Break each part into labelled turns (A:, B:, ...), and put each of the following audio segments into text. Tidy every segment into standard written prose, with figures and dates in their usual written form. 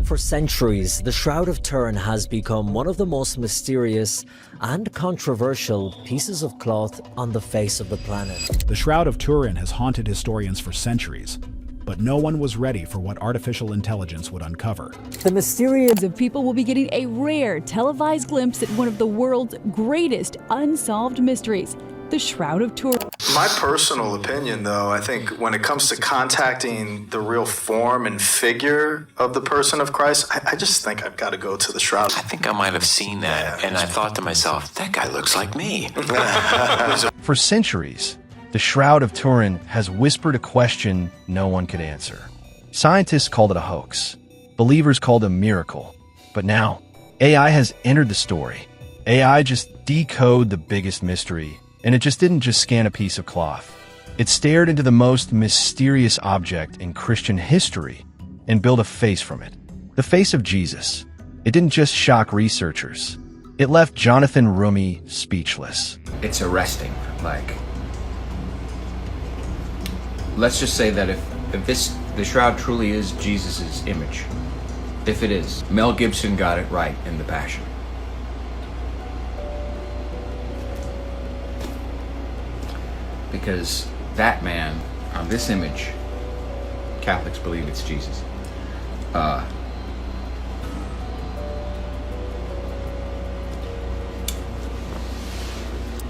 A: For centuries, the Shroud of Turin has become one of the most mysterious and controversial pieces of cloth on the face of the planet.
B: The Shroud of Turin has haunted historians for centuries, but no one was ready for what artificial intelligence would uncover.
A: The mysterious
C: of people will be getting a rare televised glimpse at one of the world's greatest unsolved mysteries, the Shroud of Turin.
D: My personal opinion, though, I think when it comes to contacting the real form and figure of the person of Christ, I just think I've got to go to the Shroud.
E: I think I might have seen that, and I thought to myself, that guy looks like me.
F: For centuries, the Shroud of Turin has whispered a question no one could answer. Scientists called it a hoax. Believers called it a miracle. But now, AI has entered the story. AI just decoded the biggest mystery, and it just didn't just scan a piece of cloth. It stared into the most mysterious object in Christian history and built a face from it. The face of Jesus. It didn't just shock researchers. It left Jonathan Roumie speechless.
G: It's arresting. Let's just say that if the Shroud truly is Jesus' image, if it is, Mel Gibson got it right in The Passion. Because that man, on this image, Catholics believe it's Jesus.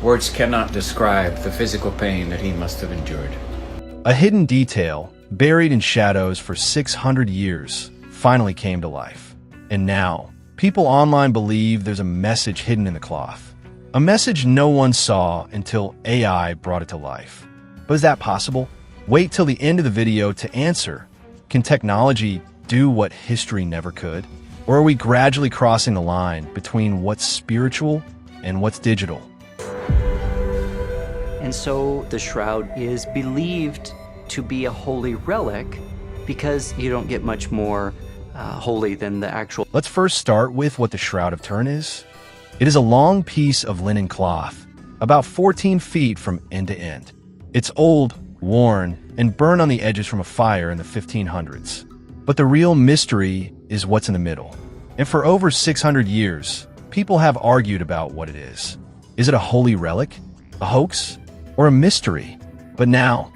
G: Words cannot describe the physical pain that he must have endured.
F: A hidden detail, buried in shadows for 600 years, finally came to life. And now, people online believe there's a message hidden in the cloth. A message no one saw until AI brought it to life. But is that possible? Wait till the end of the video to answer. Can technology do what history never could? Or are we gradually crossing the line between what's spiritual and what's digital?
H: And so the Shroud is believed to be a holy relic because you don't get much more holy than the actual.
F: Let's first start with what the Shroud of Turin is. It is a long piece of linen cloth, about 14 feet from end to end. It's old, worn, and burned on the edges from a fire in the 1500s. But the real mystery is what's in the middle. And for over 600 years, people have argued about what it is. Is it a holy relic, a hoax, or a mystery? But now,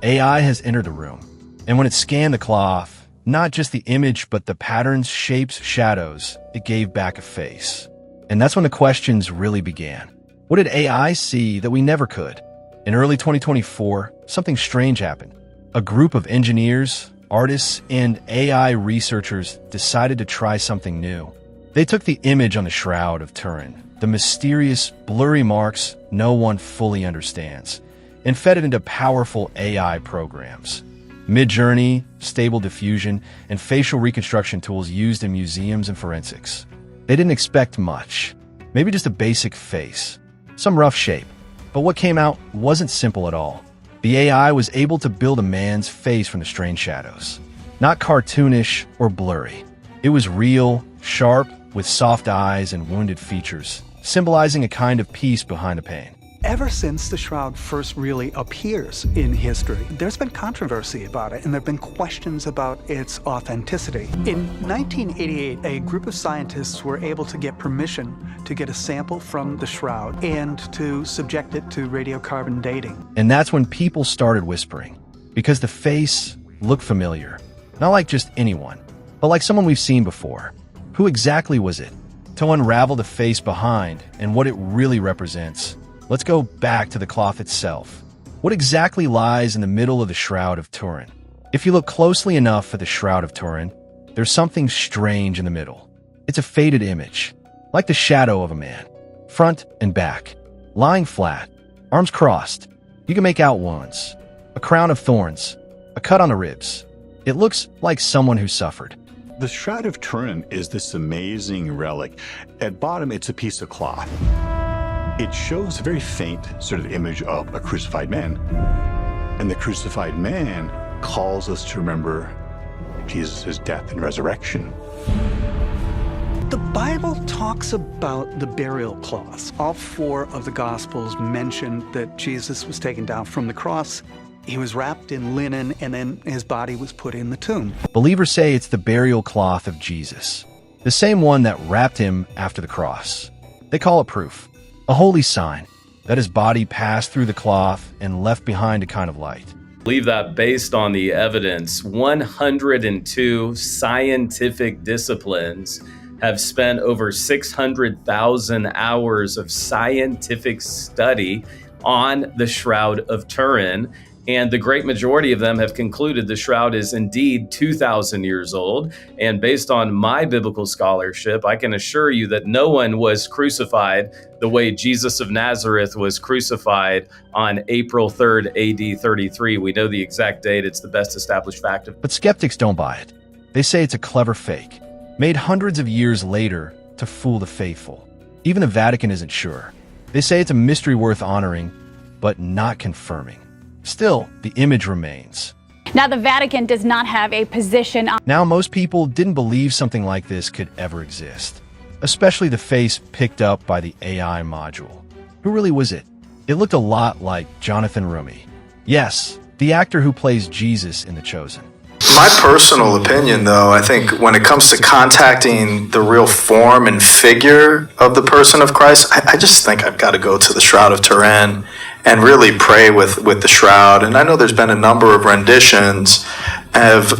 F: AI has entered the room. And when it scanned the cloth, not just the image, but the patterns, shapes, shadows, it gave back a face. And that's when the questions really began. What did AI see that we never could? In early 2024, something strange happened. A group of engineers, artists, and AI researchers decided to try something new. They took the image on the Shroud of Turin, the mysterious, blurry marks no one fully understands, and fed it into powerful AI programs. Mid-Journey, Stable Diffusion, and facial reconstruction tools used in museums and forensics. They didn't expect much. Maybe just a basic face, some rough shape. But what came out wasn't simple at all. The AI was able to build a man's face from the strange shadows. Not cartoonish or blurry. It was real, sharp, with soft eyes and wounded features, symbolizing a kind of peace behind the pain.
I: Ever since the Shroud first really appears in history, there's been controversy about it, and there have been questions about its authenticity. In 1988, a group of scientists were able to get permission to get a sample from the Shroud and to subject it to radiocarbon dating.
F: And that's when people started whispering, because the face looked familiar. Not like just anyone, but like someone we've seen before. Who exactly was it? To unravel the face behind and what it really represents, let's go back to the cloth itself. What exactly lies in the middle of the Shroud of Turin? If you look closely enough at the Shroud of Turin, there's something strange in the middle. It's a faded image, like the shadow of a man, front and back, lying flat, arms crossed. You can make out wounds, a crown of thorns, a cut on the ribs. It looks like someone who suffered.
J: The Shroud of Turin is this amazing relic. At bottom, it's a piece of cloth. It shows a very faint sort of image of a crucified man. And the crucified man calls us to remember Jesus' death and resurrection.
I: The Bible talks about the burial cloths. All four of the Gospels mention that Jesus was taken down from the cross He was wrapped in linen, and then his body was put in the tomb.
F: Believers say it's the burial cloth of Jesus, the same one that wrapped him after the cross. They call it proof, a holy sign that his body passed through the cloth and left behind a kind of light.
K: Believe that based on the evidence, 102 scientific disciplines have spent over 600,000 hours of scientific study on the Shroud of Turin, and the great majority of them have concluded the shroud is indeed 2,000 years old. And based on my biblical scholarship, I can assure you that no one was crucified the way Jesus of Nazareth was crucified on April 3rd, AD 33. We know the exact date. It's the best established fact.
F: But skeptics don't buy it. They say it's a clever fake, made hundreds of years later to fool the faithful. Even the Vatican isn't sure. They say it's a mystery worth honoring, but not confirming. Still, the image remains.
C: Now, the Vatican does not have a position on.
F: Now, most people didn't believe something like this could ever exist, especially the face picked up by the AI module. Who really was it? It looked a lot like Jonathan Roumie. Yes, the actor who plays Jesus in The Chosen.
D: My personal opinion, though, I think when it comes to contacting the real form and figure of the person of Christ, I just think I've got to go to the Shroud of Turin and really pray with the shroud. And I know there's been a number of renditions of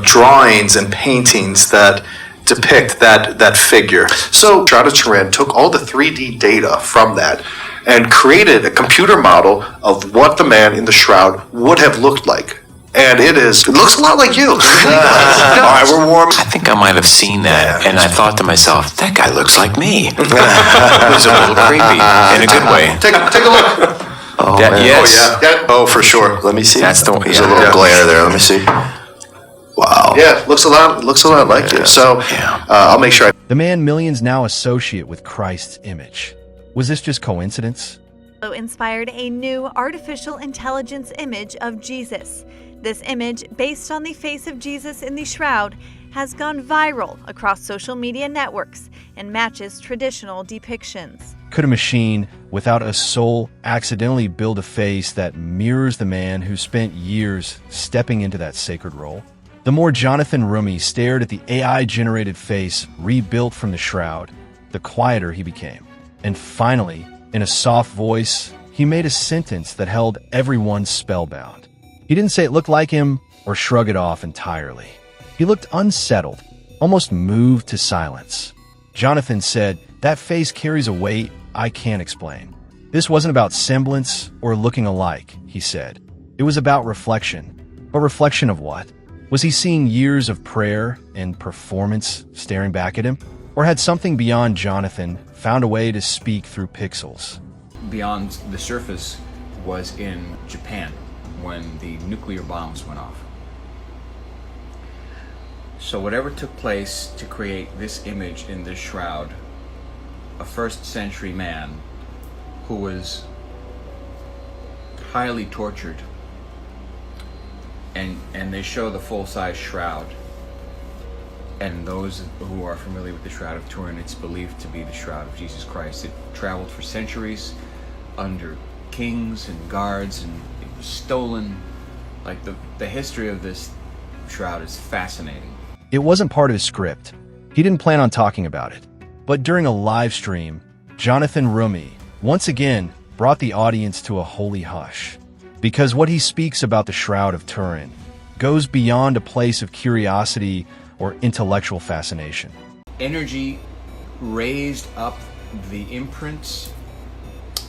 D: drawings and paintings that depict that figure.
L: So Shroud of Turin took all the 3D data from that and created a computer model of what the man in the shroud would have looked like. And it looks a lot like you. All right, we're warm.
E: I think I might have seen that, and I thought to myself, that guy looks like me. It was a little creepy, in a good way.
L: Take a look.
E: Oh, man. Yes.
L: Oh, yeah.
D: Oh, for sure.
L: Let me see.
E: That's the one.
L: There's a little glare there. Let me see. Wow. Yeah, looks a lot like you. So I'll make sure.
F: The man millions now associate with Christ's image. Was this just coincidence?
M: Inspired a new artificial intelligence image of Jesus. This image, based on the face of Jesus in the shroud, has gone viral across social media networks and matches traditional depictions.
F: Could a machine without a soul accidentally build a face that mirrors the man who spent years stepping into that sacred role? The more Jonathan Roumie stared at the AI-generated face rebuilt from the shroud, the quieter he became. And finally, in a soft voice, he made a sentence that held everyone spellbound. He didn't say it looked like him or shrug it off entirely. He looked unsettled, almost moved to silence. Jonathan said, "That face carries a weight I can't explain." This wasn't about semblance or looking alike, he said. It was about reflection. But reflection of what? Was he seeing years of prayer and performance staring back at him? Or had something beyond Jonathan found a way to speak through pixels?
G: Beyond the surface was in Japan when the nuclear bombs went off. So whatever took place to create this image in this shroud, a first century man who was highly tortured, and they show the full-size shroud, and those who are familiar with the Shroud of Turin, it's believed to be the shroud of Jesus Christ. It traveled for centuries under kings and guards, and it was stolen. Like the history of this shroud is fascinating.
F: It wasn't part of his script. He didn't plan on talking about it. But during a live stream, Jonathan Roumie once again brought the audience to a holy hush. Because what he speaks about the Shroud of Turin goes beyond a place of curiosity or intellectual fascination.
G: Energy raised up the imprints.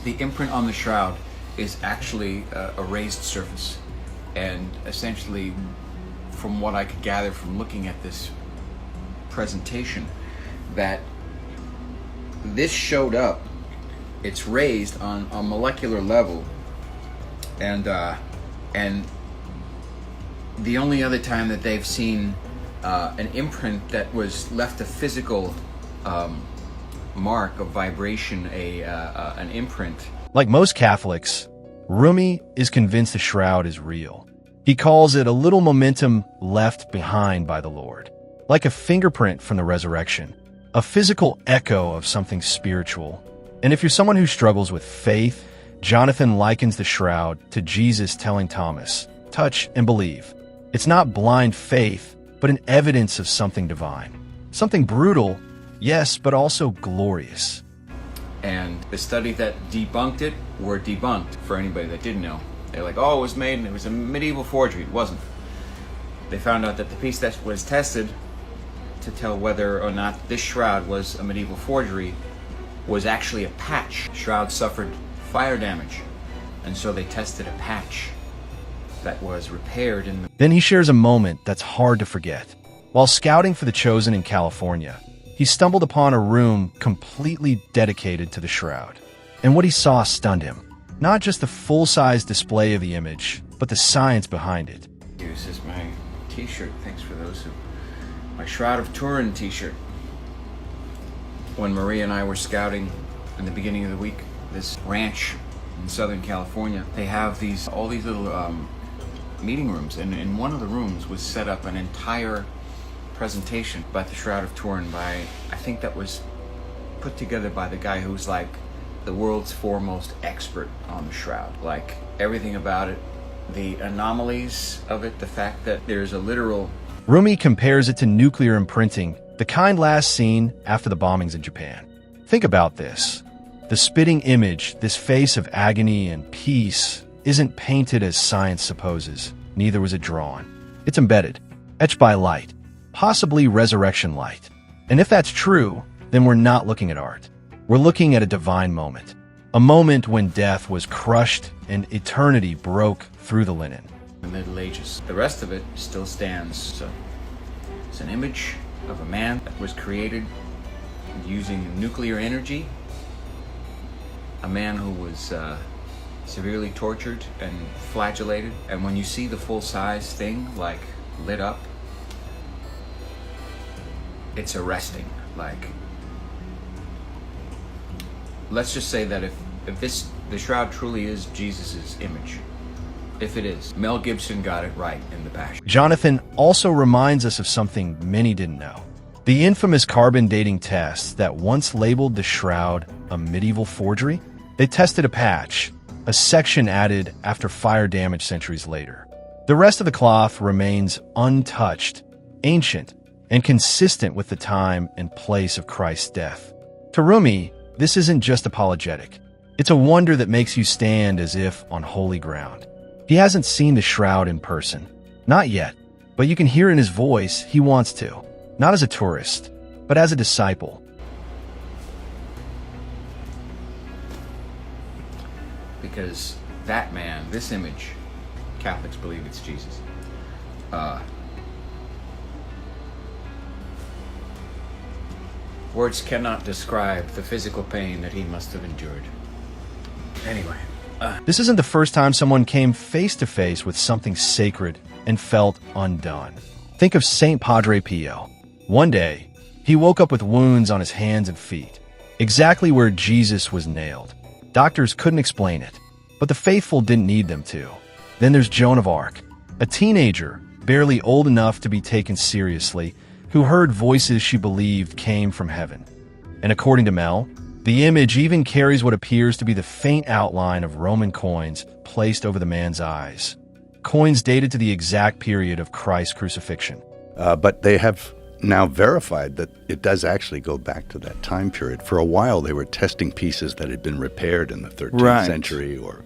G: The imprint on the shroud is actually a raised surface. And essentially, from what I could gather from looking at this presentation, that this showed up, it's raised on a molecular level, and the only other time that they've seen an imprint that was left a physical mark of vibration, an imprint.
F: Like most Catholics, Roumie is convinced the shroud is real. He calls it a little momentum left behind by the Lord, like a fingerprint from the resurrection, a physical echo of something spiritual. And if you're someone who struggles with faith Jonathan likens the shroud to Jesus telling Thomas, "Touch and believe." It's not blind faith, but an evidence of something divine. Something brutal, yes, but also glorious.
G: And the study that debunked it were debunked, for anybody that didn't know. They're like, oh, it was made and it was a medieval forgery. It wasn't. They found out that the piece that was tested to tell whether or not this shroud was a medieval forgery was actually a patch. The shroud suffered fire damage, and so they tested a patch that was repaired in the...
F: Then he shares a moment that's hard to forget. While scouting for the Chosen in California, he stumbled upon a room completely dedicated to the shroud. And what he saw stunned him. Not just the full-size display of the image, but the science behind it.
G: This is my t-shirt. Thanks for those who... My Shroud of Turin t-shirt. When Maria and I were scouting in the beginning of the week, this ranch in Southern California, they have all these little meeting rooms, and in one of the rooms was set up an entire presentation about the Shroud of Turin by, I think that was put together by the guy who's like the world's foremost expert on the shroud. Like everything about it, the anomalies of it, the fact that there's a literal...
F: Roomie compares it to nuclear imprinting, the kind last seen after the bombings in Japan. Think about this. The spitting image, this face of agony and peace, isn't painted as science supposes. Neither was it drawn. It's embedded, etched by light, possibly resurrection light. And if that's true, then we're not looking at art. We're looking at a divine moment. A moment when death was crushed and eternity broke through the linen.
G: The Middle Ages. The rest of it still stands. So it's an image of a man that was created using nuclear energy. A man who was severely tortured and flagellated. And when you see the full-size thing, like, lit up, it's arresting. Like, let's just say that if the shroud truly is Jesus's image, if it is, Mel Gibson got it right in The Passion.
F: Jonathan also reminds us of something many didn't know. The infamous carbon dating tests that once labeled the shroud a medieval forgery, they tested a patch, a section added after fire damage centuries later. The rest of the cloth remains untouched, ancient, and consistent with the time and place of Christ's death. To Roomie, this isn't just apologetic. It's a wonder that makes you stand as if on holy ground. He hasn't seen the shroud in person. Not yet, but you can hear in his voice he wants to. Not as a tourist, but as a disciple.
G: Because that man, this image, Catholics believe it's Jesus. Words cannot describe the physical pain that he must have endured. Anyway.
F: This isn't the first time someone came face to face with something sacred and felt undone. Think of Saint Padre Pio. One day, he woke up with wounds on his hands and feet, exactly where Jesus was nailed. Doctors couldn't explain it, but the faithful didn't need them to. Then there's Joan of Arc, a teenager, barely old enough to be taken seriously, who heard voices she believed came from heaven. And according to Mel, the image even carries what appears to be the faint outline of Roman coins placed over the man's eyes. Coins dated to the exact period of Christ's crucifixion.
N: But they have now verified that it does actually go back to that time period. For a while, they were testing pieces that had been repaired in the 13th century or,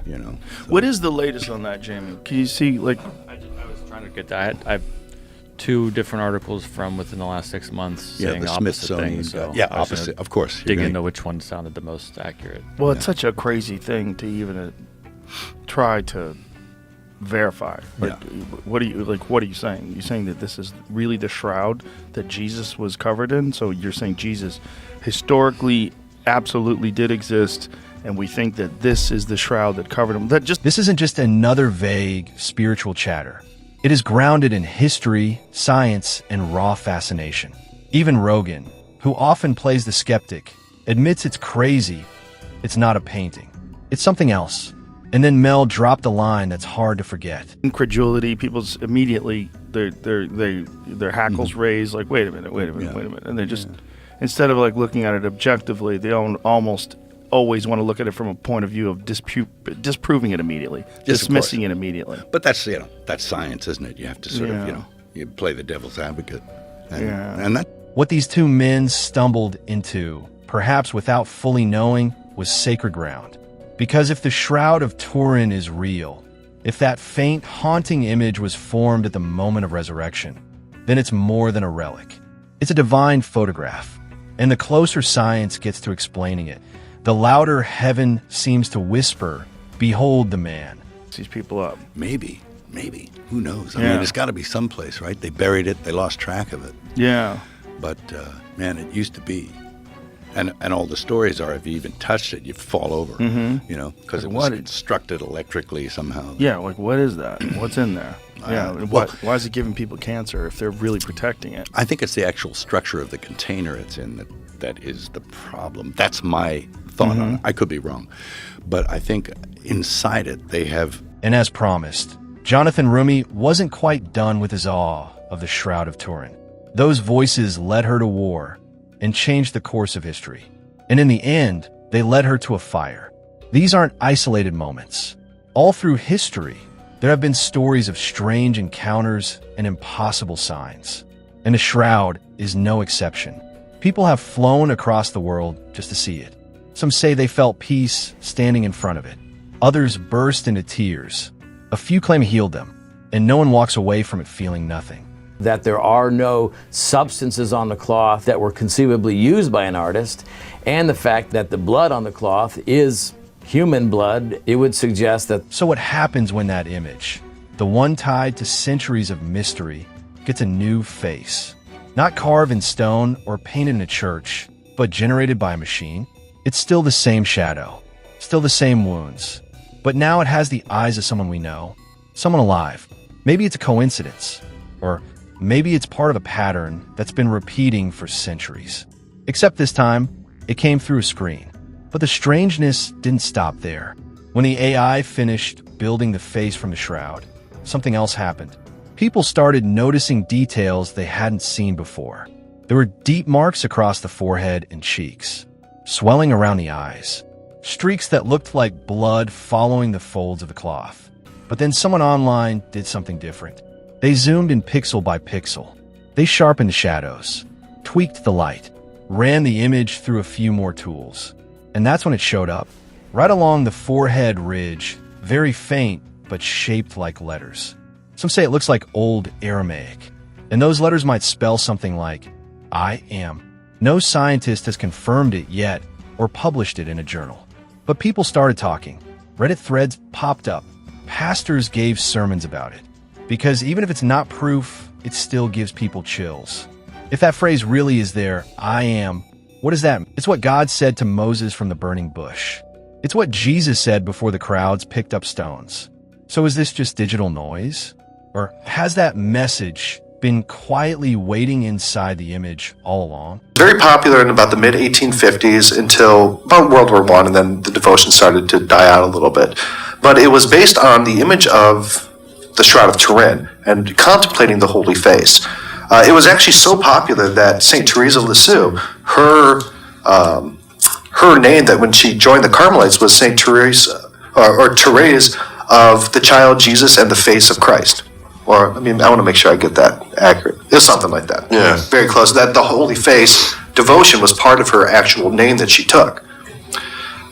N: you know. So.
O: What is the latest on that, Jamie? Can you see, like...
P: I was trying to get that. I've 2 different articles from within the last 6 months saying
N: the
P: opposite things. So
N: opposite, of course.
P: Dig into which one sounded the most accurate.
O: Well, it's such a crazy thing to even try to verify. Like, what are you saying? You're saying that this is really the shroud that Jesus was covered in? So you're saying Jesus historically absolutely did exist, and we think that this is the shroud that covered him.
F: This isn't just another vague spiritual chatter. It is grounded in history, science, and raw fascination. Even Rogan, who often plays the skeptic, admits it's crazy. It's not a painting. It's something else. And then Mel dropped a line that's hard to forget.
O: Incredulity, people's immediately, their hackles raise, like, wait a minute. And they just, instead of like looking at it objectively, they almost always want to look at it from a point of view of disproving it immediately, dismissing it immediately.
N: But that's that's science, isn't it? You have to sort of you play the devil's advocate, and that.
F: What these two men stumbled into, perhaps without fully knowing, was sacred ground. Because if the Shroud of Turin is real, if that faint, haunting image was formed at the moment of resurrection, then it's more than a relic. It's a divine photograph. And the closer science gets to explaining it, the louder heaven seems to whisper, "Behold the man."
O: These people up.
N: Maybe. Who knows? I mean, it's got to be someplace, right? They buried it. They lost track of it.
O: Yeah.
N: But, man, it used to be. And all the stories are, if you even touched it, you'd fall over, you know, because it was constructed electrically somehow.
O: Yeah, like, what is that? What's in there? Why is it giving people cancer if they're really protecting it?
N: I think it's the actual structure of the container it's in that is the problem. That's my thought on it. I could be wrong. But I think inside it, they have...
F: And as promised, Jonathan Roumie wasn't quite done with his awe of the Shroud of Turin. Those voices led her to war and changed the course of history. And in the end, they led her to a fire. These aren't isolated moments. All through history, there have been stories of strange encounters and impossible signs. And the Shroud is no exception. People have flown across the world just to see it. Some say they felt peace standing in front of it. Others burst into tears. A few claim it healed them, and no one walks away from it feeling nothing.
Q: That there are no substances on the cloth that were conceivably used by an artist, and the fact that the blood on the cloth is human blood, it would suggest that...
F: So what happens when that image, the one tied to centuries of mystery, gets a new face? Not carved in stone or painted in a church, but generated by a machine? It's still the same shadow, still the same wounds, but now it has the eyes of someone we know, someone alive. Maybe it's a coincidence, or maybe it's part of a pattern that's been repeating for centuries. Except this time, it came through a screen. But the strangeness didn't stop there. When the AI finished building the face from the shroud, something else happened. People started noticing details they hadn't seen before. There were deep marks across the forehead and cheeks, swelling around the eyes, streaks that looked like blood following the folds of the cloth. But then someone online did something different. They zoomed in pixel by pixel. They sharpened the shadows, tweaked the light, ran the image through a few more tools. And that's when it showed up, right along the forehead ridge, very faint, but shaped like letters. Some say it looks like old Aramaic, and those letters might spell something like, I am. No scientist has confirmed it yet or published it in a journal. But people started talking. Reddit threads popped up. Pastors gave sermons about it. Because even if it's not proof, it still gives people chills. If that phrase really is there, I am, what is that? It's what God said to Moses from the burning bush. It's what Jesus said before the crowds picked up stones. So is this just digital noise? Or has that message been quietly waiting inside the image all along?
L: Very popular in about the mid-1850s until about World War I, and then the devotion started to die out a little bit. But it was based on the image of the Shroud of Turin and contemplating the Holy Face. It was actually so popular that St. Teresa of Lisieux, her name that when she joined the Carmelites was St. Teresa, or Therese of the Child Jesus and the Face of Christ. Or, I mean, I want to make sure I get that accurate. It was something like that.
D: Yeah.
L: Very close. That the Holy Face devotion was part of her actual name that she took.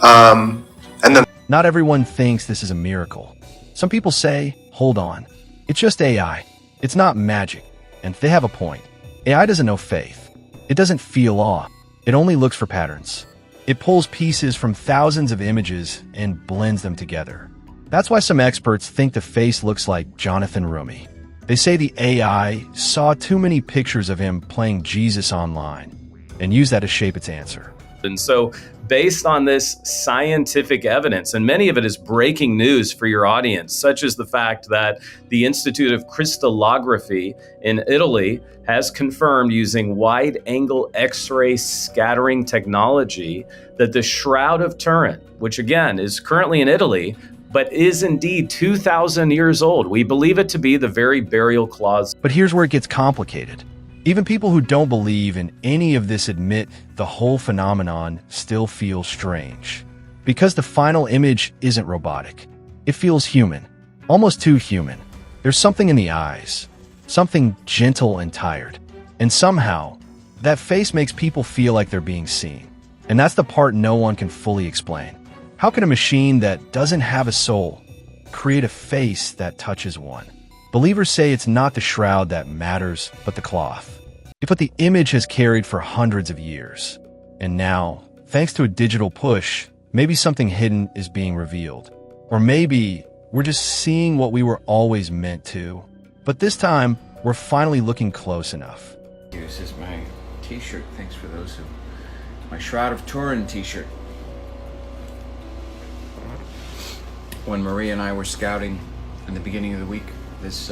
L: And then...
F: Not everyone thinks this is a miracle. Some people say, hold on, it's just AI. It's not magic. And they have a point. AI doesn't know faith. It doesn't feel awe. It only looks for patterns. It pulls pieces from thousands of images and blends them together. That's why some experts think the face looks like Jonathan Roumie. They say the AI saw too many pictures of him playing Jesus online and used that to shape its answer.
K: And so based on this scientific evidence, and many of it is breaking news for your audience, such as the fact that the Institute of Crystallography in Italy has confirmed using wide-angle X-ray scattering technology that the Shroud of Turin, which again is currently in Italy, but is indeed 2,000 years old. We believe it to be the very burial cloth.
F: But here's where it gets complicated. Even people who don't believe in any of this admit the whole phenomenon still feels strange. Because the final image isn't robotic. It feels human, almost too human. There's something in the eyes, something gentle and tired. And somehow, that face makes people feel like they're being seen. And that's the part no one can fully explain. How can a machine that doesn't have a soul create a face that touches one? Believers say it's not the shroud that matters, but the cloth. It's what the image has carried for hundreds of years. And now, thanks to a digital push, maybe something hidden is being revealed. Or maybe we're just seeing what we were always meant to. But this time, we're finally looking close enough.
G: This is my t-shirt. Thanks for those who... My Shroud of Turin t-shirt. When Marie and I were scouting in the beginning of the week, this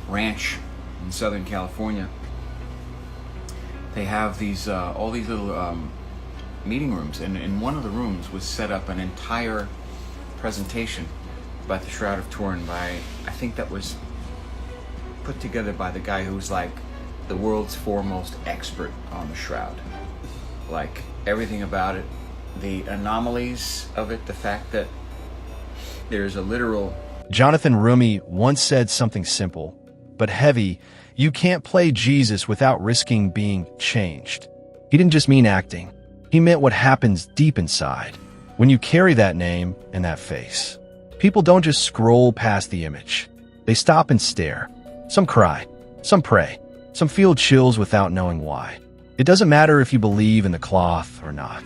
G: ranch in Southern California, they have these all these little meeting rooms, and in one of the rooms was set up an entire presentation about the Shroud of Turin by, I think that was put together by the guy who's like the world's foremost expert on the Shroud. Like everything about it, the anomalies of it, the fact that there's a literal...
F: Jonathan Roumie once said something simple, but heavy. You can't play Jesus without risking being changed. He didn't just mean acting. He meant what happens deep inside when you carry that name and that face. People don't just scroll past the image. They stop and stare. Some cry, some pray, some feel chills without knowing why. It doesn't matter if you believe in the cloth or not.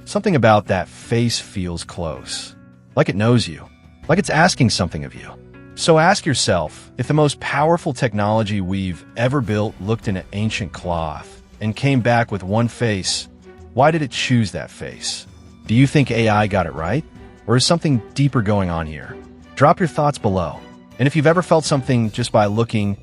F: Something about that face feels close, like it knows you, like it's asking something of you. So ask yourself, if the most powerful technology we've ever built looked in an ancient cloth and came back with one face, why did it choose that face? Do you think AI got it right? Or is something deeper going on here? Drop your thoughts below. And if you've ever felt something just by looking,